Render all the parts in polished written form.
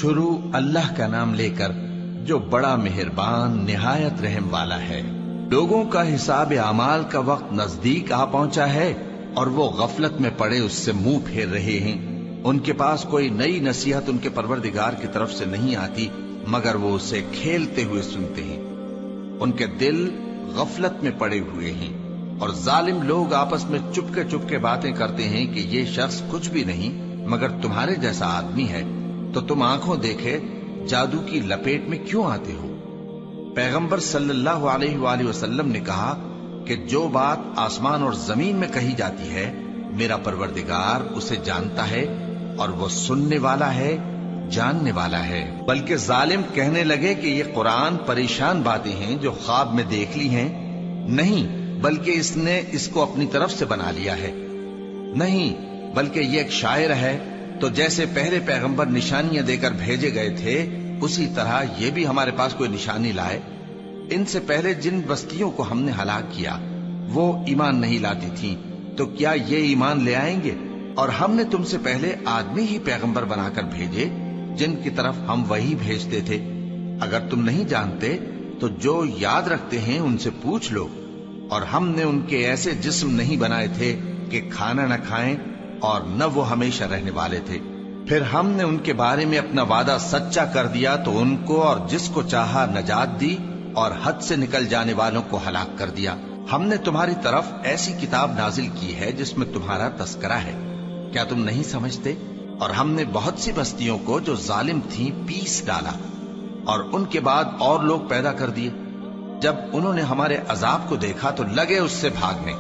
شروع اللہ کا نام لے کر جو بڑا مہربان نہایت رحم والا ہے۔ لوگوں کا حساب اعمال کا وقت نزدیک آ پہنچا ہے اور وہ غفلت میں پڑے اس سے منہ پھیر رہے ہیں۔ ان کے پاس کوئی نئی نصیحت ان کے پروردگار کی طرف سے نہیں آتی مگر وہ اسے کھیلتے ہوئے سنتے ہیں۔ ان کے دل غفلت میں پڑے ہوئے ہیں اور ظالم لوگ آپس میں چپکے باتیں کرتے ہیں کہ یہ شخص کچھ بھی نہیں مگر تمہارے جیسا آدمی ہے، تو تم آنکھوں دیکھے جادو کی لپیٹ میں کیوں آتے ہو؟ پیغمبر صلی اللہ علیہ وآلہ وسلم نے کہا کہ جو بات آسمان اور زمین میں کہی جاتی ہے میرا پروردگار اسے جانتا ہے اور وہ سننے والا ہے، جاننے والا ہے۔ بلکہ ظالم کہنے لگے کہ یہ قرآن پریشان باتیں ہیں جو خواب میں دیکھ لی ہیں۔ نہیں، بلکہ اس نے اس کو اپنی طرف سے بنا لیا ہے۔ نہیں، بلکہ یہ ایک شاعر ہے۔ تو جیسے پہلے پیغمبر نشانیاں دے کر بھیجے گئے تھے اسی طرح یہ بھی ہمارے پاس کوئی نشانی لائے۔ ان سے پہلے جن بستیوں کو ہم نے ہلاک کیا وہ ایمان نہیں لاتی تھیں، تو کیا یہ ایمان لے آئیں گے؟ اور ہم نے تم سے پہلے آدمی ہی پیغمبر بنا کر بھیجے جن کی طرف ہم وہی بھیجتے تھے۔ اگر تم نہیں جانتے تو جو یاد رکھتے ہیں ان سے پوچھ لو۔ اور ہم نے ان کے ایسے جسم نہیں بنائے تھے کہ کھانا نہ کھائیں اور نہ وہ ہمیشہ رہنے والے تھے۔ پھر ہم نے ان کے بارے میں اپنا وعدہ سچا کر دیا تو ان کو اور جس کو چاہا نجات دی اور حد سے نکل جانے والوں کو ہلاک کر دیا۔ ہم نے تمہاری طرف ایسی کتاب نازل کی ہے جس میں تمہارا تذکرہ ہے، کیا تم نہیں سمجھتے؟ اور ہم نے بہت سی بستیوں کو جو ظالم تھیں پیس ڈالا اور ان کے بعد اور لوگ پیدا کر دیے۔ جب انہوں نے ہمارے عذاب کو دیکھا تو لگے اس سے بھاگنے۔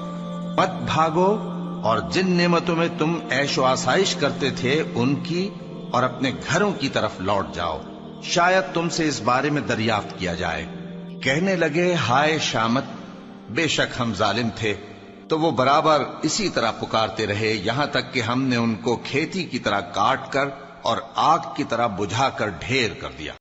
مت بھاگو اور جن نعمتوں میں تم عیش و آسائش کرتے تھے ان کی اور اپنے گھروں کی طرف لوٹ جاؤ، شاید تم سے اس بارے میں دریافت کیا جائے۔ کہنے لگے ہائے شامت، بے شک ہم ظالم تھے۔ تو وہ برابر اسی طرح پکارتے رہے یہاں تک کہ ہم نے ان کو کھیتی کی طرح کاٹ کر اور آگ کی طرح بجھا کر ڈھیر کر دیا۔